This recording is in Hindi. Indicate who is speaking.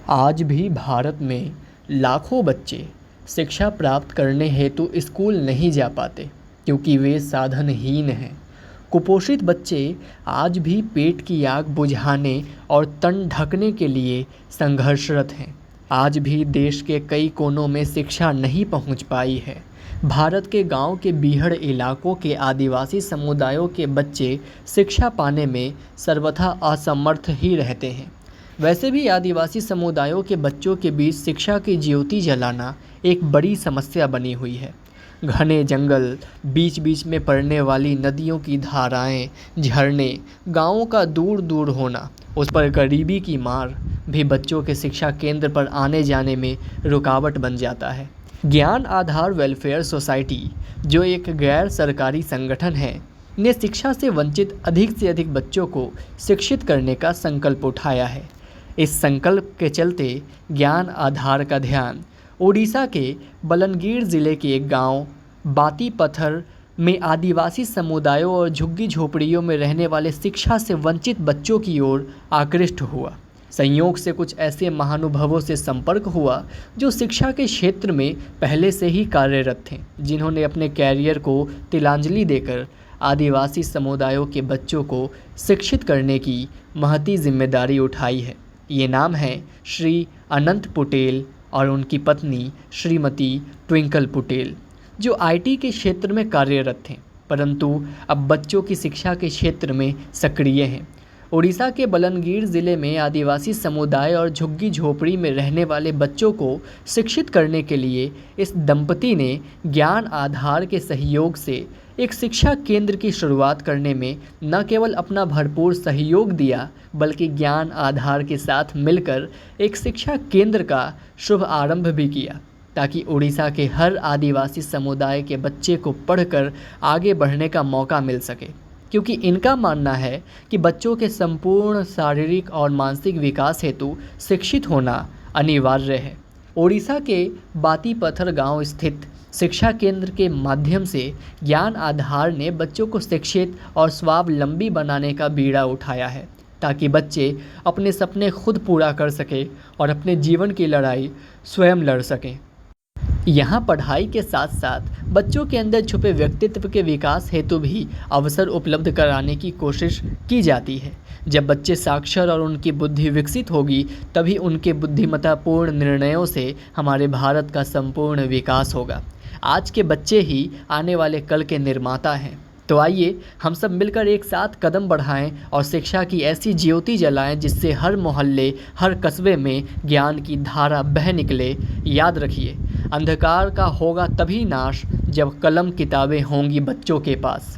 Speaker 1: आज भी भारत में लाखों बच्चे शिक्षा प्राप्त करने हेतु स्कूल नहीं जा पाते क्योंकि वे साधनहीन हैं। कुपोषित बच्चे आज भी पेट की आग बुझाने और तन ढकने के लिए संघर्षरत हैं। आज भी देश के कई कोनों में शिक्षा नहीं पहुंच पाई है। भारत के गांव के बीहड़ इलाकों के आदिवासी समुदायों के बच्चे शिक्षा पाने में सर्वथा असमर्थ ही रहते हैं। वैसे भी आदिवासी समुदायों के बच्चों के बीच शिक्षा की ज्योति जलाना एक बड़ी समस्या बनी हुई है। घने जंगल, बीच बीच में पड़ने वाली नदियों की धाराएं, झरने, गांवों का दूर दूर होना, उस पर गरीबी की मार भी बच्चों के शिक्षा केंद्र पर आने जाने में रुकावट बन जाता है। ज्ञान आधार वेलफेयर सोसाइटी, जो एक गैर सरकारी संगठन है, ने शिक्षा से वंचित अधिक से अधिक बच्चों को शिक्षित करने का संकल्प उठाया है। इस संकल्प के चलते ज्ञान आधार का ध्यान ओडिशा के बलनगीर जिले के एक गांव बाती पत्थर में आदिवासी समुदायों और झुग्गी झोपड़ियों में रहने वाले शिक्षा से वंचित बच्चों की ओर आकृष्ट हुआ। संयोग से कुछ ऐसे महानुभवों से संपर्क हुआ जो शिक्षा के क्षेत्र में पहले से ही कार्यरत थे, जिन्होंने अपने कैरियर को तिलांजलि देकर आदिवासी समुदायों के बच्चों को शिक्षित करने की महती जिम्मेदारी उठाई है। ये नाम है श्री अनंत पटेल और उनकी पत्नी श्रीमती ट्विंकल पटेल, जो आईटी के क्षेत्र में कार्यरत थे, परंतु अब बच्चों की शिक्षा के क्षेत्र में सक्रिय हैं। उड़ीसा के बलनगीर ज़िले में आदिवासी समुदाय और झुग्गी झोपड़ी में रहने वाले बच्चों को शिक्षित करने के लिए इस दंपति ने ज्ञान आधार के सहयोग से एक शिक्षा केंद्र की शुरुआत करने में न केवल अपना भरपूर सहयोग दिया, बल्कि ज्ञान आधार के साथ मिलकर एक शिक्षा केंद्र का शुभ आरंभ भी किया, ताकि उड़ीसा के हर आदिवासी समुदाय के बच्चे को पढ़कर आगे बढ़ने का मौका मिल सके। क्योंकि इनका मानना है कि बच्चों के संपूर्ण शारीरिक और मानसिक विकास हेतु शिक्षित होना अनिवार्य है। ओडिशा के बाती पत्थर गांव स्थित शिक्षा केंद्र के माध्यम से ज्ञान आधार ने बच्चों को शिक्षित और स्वावलंबी बनाने का बीड़ा उठाया है, ताकि बच्चे अपने सपने खुद पूरा कर सकें और अपने जीवन की लड़ाई स्वयं लड़ सकें। यहाँ पढ़ाई के साथ साथ बच्चों के अंदर छुपे व्यक्तित्व के विकास हेतु भी अवसर उपलब्ध कराने की कोशिश की जाती है। जब बच्चे साक्षर और उनकी बुद्धि विकसित होगी, तभी उनके बुद्धिमत्तापूर्ण निर्णयों से हमारे भारत का संपूर्ण विकास होगा। आज के बच्चे ही आने वाले कल के निर्माता हैं। तो आइए हम सब मिलकर एक साथ कदम बढ़ाएं और शिक्षा की ऐसी ज्योति जलाएं जिससे हर मोहल्ले, हर कस्बे में ज्ञान की धारा बह निकले। याद रखिए, अंधकार का होगा तभी नाश जब कलम किताबें होंगी बच्चों के पास।